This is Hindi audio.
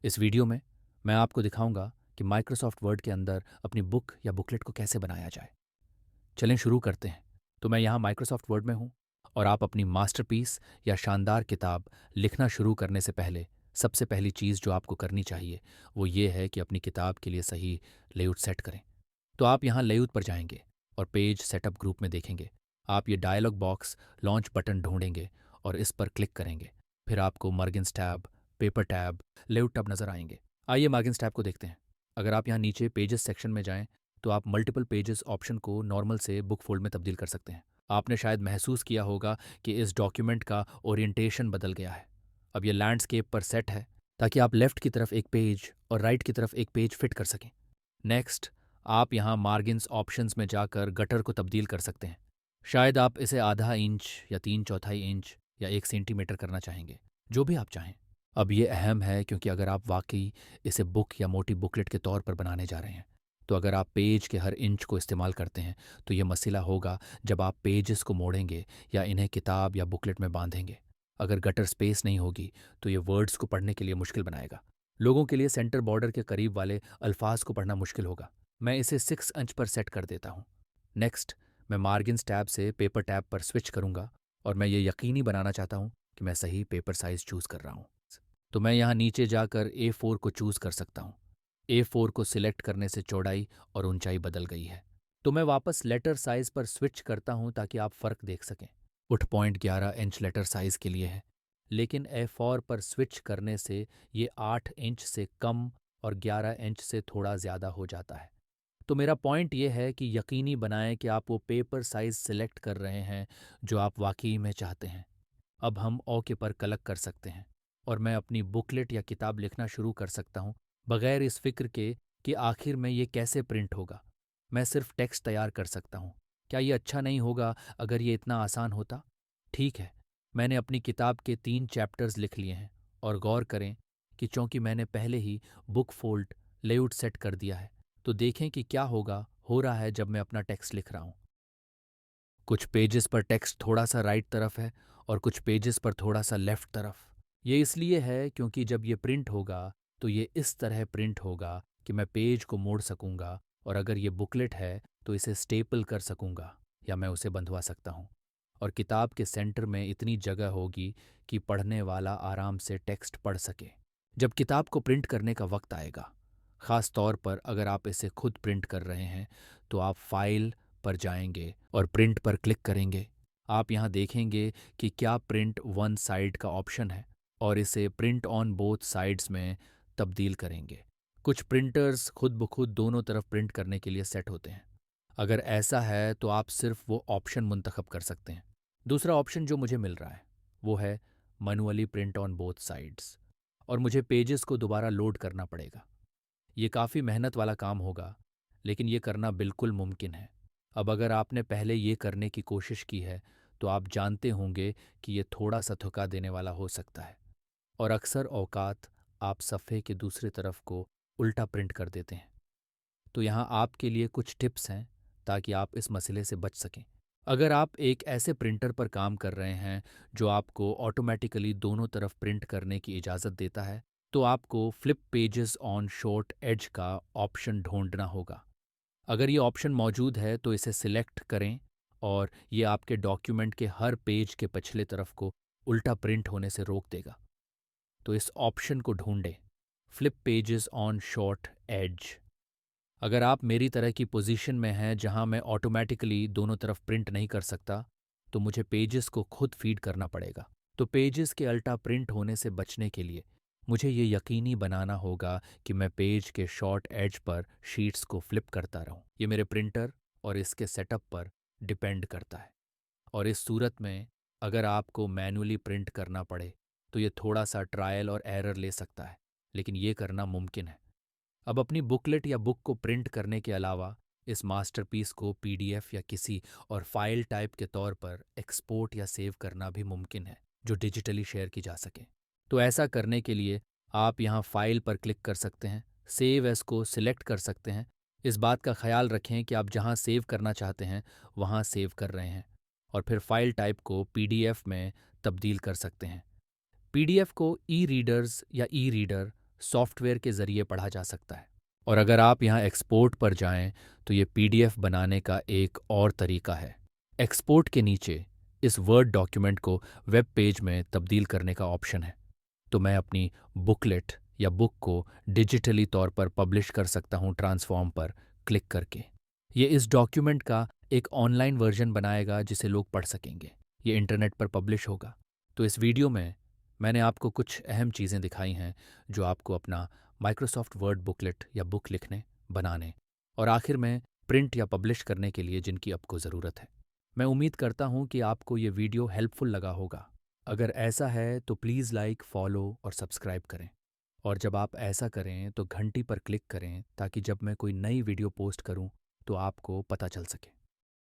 इस वीडियो में मैं आपको दिखाऊंगा कि माइक्रोसॉफ्ट वर्ड के अंदर अपनी बुक या बुकलेट को कैसे बनाया जाए। चलें शुरू करते हैं। तो मैं यहाँ माइक्रोसॉफ्ट वर्ड में हूँ और आप अपनी मास्टरपीस या शानदार किताब लिखना शुरू करने से पहले सबसे पहली चीज़ जो आपको करनी चाहिए वो ये है कि अपनी किताब के लिए सही लेआउट सेट करें। तो आप यहाँ लेआउट पर जाएंगे और पेज सेटअप ग्रुप में देखेंगे। आप ये डायलॉग बॉक्स लॉन्च बटन ढूंढेंगे और इस पर क्लिक करेंगे। फिर आपको margins tab, paper tab, layout tab नज़र आएंगे। आइए मार्जिन्स टैब को देखते हैं। अगर आप यहाँ नीचे पेजेस सेक्शन में जाएं तो आप मल्टीपल पेजेस ऑप्शन को नॉर्मल से बुक फोल्ड में तब्दील कर सकते हैं। आपने शायद महसूस किया होगा कि इस डॉक्यूमेंट का ओरिएंटेशन बदल गया है। अब ये लैंडस्केप पर सेट है ताकि आप लेफ्ट की तरफ एक पेज और राइट की तरफ एक पेज फिट कर सकें। नेक्स्ट, आप यहाँ मार्जिन्स ऑप्शंस में जाकर गटर को तब्दील कर सकते हैं। शायद आप इसे आधा इंच या 3/4 इंच या 1 सेंटीमीटर करना चाहेंगे, जो भी आप चाहें। अब ये अहम है क्योंकि अगर आप वाकई इसे बुक या मोटी बुकलेट के तौर पर बनाने जा रहे हैं तो अगर आप पेज के हर इंच को इस्तेमाल करते हैं तो ये मसला होगा जब आप पेजेस को मोड़ेंगे या इन्हें किताब या बुकलेट में बांधेंगे। अगर गटर स्पेस नहीं होगी तो ये वर्ड्स को पढ़ने के लिए मुश्किल बनाएगा। लोगों के लिए सेंटर बॉर्डर के करीब वाले अल्फाज को पढ़ना मुश्किल होगा। मैं इसे 6 इंच पर सेट कर देता हूँ। नेक्स्ट, मैं मार्जिन्स टैब से पेपर टैब पर स्विच करूँगा और मैं ये यकीनी बनाना चाहता हूँ कि मैं सही पेपर साइज़ चूज़ कर रहा हूँ। तो मैं यहाँ नीचे जाकर A4 को चूज़ कर सकता हूँ। A4 को सिलेक्ट करने से चौड़ाई और ऊंचाई बदल गई है। तो मैं वापस लेटर साइज़ पर स्विच करता हूँ ताकि आप फ़र्क देख सकें। उठ पॉइंट 11 इंच लेटर साइज़ के लिए है, लेकिन A4 पर स्विच करने से ये 8 इंच से कम और 11 इंच से थोड़ा ज़्यादा हो जाता है। तो मेरा पॉइंट ये है कि यकीनी बनाएं कि आप वो पेपर साइज़ सिलेक्ट कर रहे हैं जो आप वाकई में चाहते हैं। अब हम ओके पर क्लिक कर सकते हैं और मैं अपनी बुकलेट या किताब लिखना शुरू कर सकता हूँ बगैर इस फिक्र के कि आखिर में ये कैसे प्रिंट होगा। मैं सिर्फ टेक्स्ट तैयार कर सकता हूँ। क्या ये अच्छा नहीं होगा अगर ये इतना आसान होता? ठीक है, मैंने अपनी किताब के 3 चैप्टर्स लिख लिए हैं और गौर करें कि चूंकि मैंने पहले ही बुक फोल्ड लेआउट सेट कर दिया है तो देखें कि क्या हो रहा है जब मैं अपना टेक्स्ट लिख रहा हूँ। कुछ पेजेस पर टेक्स्ट थोड़ा सा राइट तरफ है और कुछ पेजेस पर थोड़ा सा लेफ्ट तरफ। ये इसलिए है क्योंकि जब ये प्रिंट होगा तो ये इस तरह प्रिंट होगा कि मैं पेज को मोड़ सकूंगा और अगर ये बुकलेट है तो इसे स्टेपल कर सकूंगा या मैं उसे बंधवा सकता हूँ। और किताब के सेंटर में इतनी जगह होगी कि पढ़ने वाला आराम से टेक्स्ट पढ़ सके जब किताब को प्रिंट करने का वक्त आएगा। ख़ास तौर पर अगर आप इसे खुद प्रिंट कर रहे हैं तो आप फाइल पर जाएंगे और प्रिंट पर क्लिक करेंगे। आप यहाँ देखेंगे कि क्या प्रिंट वन साइड का ऑप्शन है और इसे प्रिंट ऑन बोथ साइड्स में तब्दील करेंगे। कुछ प्रिंटर्स खुद ब खुद दोनों तरफ प्रिंट करने के लिए सेट होते हैं। अगर ऐसा है तो आप सिर्फ वो ऑप्शन मुंतखब कर सकते हैं। दूसरा ऑप्शन जो मुझे मिल रहा है वो है manually print on both sides और मुझे पेजेस को दोबारा लोड करना पड़ेगा। ये काफ़ी मेहनत वाला काम होगा, लेकिन ये करना बिल्कुल मुमकिन है। अब अगर आपने पहले ये करने की कोशिश की है, तो आप जानते होंगे कि ये थोड़ा सा थका देने वाला हो सकता है और अक्सर औकात आप सफ़े के दूसरी तरफ को उल्टा प्रिंट कर देते हैं। तो यहाँ आपके लिए कुछ टिप्स हैं ताकि आप इस मसले से बच सकें। अगर आप एक ऐसे प्रिंटर पर काम कर रहे हैं जो आपको ऑटोमेटिकली दोनों तरफ प्रिंट करने की इजाज़त देता है, तो आपको flip pages on short edge का ऑप्शन ढूंढना होगा। अगर ये ऑप्शन मौजूद है तो इसे सिलेक्ट करें और ये आपके डॉक्यूमेंट के हर पेज के पिछले तरफ को उल्टा प्रिंट होने से रोक देगा। तो इस ऑप्शन को ढूंढें, flip pages on short edge. अगर आप मेरी तरह की पोजीशन में हैं जहां मैं ऑटोमेटिकली दोनों तरफ प्रिंट नहीं कर सकता, तो मुझे पेजेस को खुद फीड करना पड़ेगा। तो पेजेस के अल्टा प्रिंट होने से बचने के लिए मुझे ये यकीनी बनाना होगा कि मैं पेज के शॉर्ट एज पर शीट्स को फ्लिप करता रहूं। ये मेरे प्रिंटर और इसके सेटअप पर डिपेंड करता है। और इस सूरत में अगर आपको मैनुअली प्रिंट करना पड़े तो ये थोड़ा सा ट्रायल और एरर ले सकता है, लेकिन ये करना मुमकिन है। अब अपनी बुकलेट या बुक को प्रिंट करने के अलावा इस मास्टरपीस को पीडीएफ या किसी और फाइल टाइप के तौर पर एक्सपोर्ट या सेव करना भी मुमकिन है जो डिजिटली शेयर की जा सके। तो ऐसा करने के लिए आप यहाँ फाइल पर क्लिक कर सकते हैं, सेव एस को सिलेक्ट कर सकते हैं। इस बात का ख्याल रखें कि आप जहाँ सेव करना चाहते हैं वहाँ सेव कर रहे हैं और फिर फाइल टाइप को पीडीएफ में तब्दील कर सकते हैं। पीडीएफ को ई रीडर्स या ई रीडर सॉफ्टवेयर के ज़रिए पढ़ा जा सकता है। और अगर आप यहाँ एक्सपोर्ट पर जाएं तो ये पीडीएफ बनाने का एक और तरीका है। एक्सपोर्ट के नीचे इस वर्ड डॉक्यूमेंट को वेब पेज में तब्दील करने का ऑप्शन है। तो मैं अपनी बुकलेट या बुक को डिजिटली तौर पर पब्लिश कर सकता हूँ ट्रांसफॉर्म पर क्लिक करके। ये इस डॉक्यूमेंट का एक ऑनलाइन वर्जन बनाएगा जिसे लोग पढ़ सकेंगे। ये इंटरनेट पर पब्लिश होगा। तो इस वीडियो में मैंने आपको कुछ अहम चीज़ें दिखाई हैं जो आपको अपना माइक्रोसॉफ्ट वर्ड बुकलेट या बुक लिखने, बनाने और आखिर में प्रिंट या पब्लिश करने के लिए जिनकी आपको ज़रूरत है। मैं उम्मीद करता हूँ कि आपको ये वीडियो हेल्पफुल लगा होगा। अगर ऐसा है तो प्लीज़ लाइक, फॉलो और सब्सक्राइब करें। और जब आप ऐसा करें तो घंटी पर क्लिक करें ताकि जब मैं कोई नई वीडियो पोस्ट करूं तो आपको पता चल सके।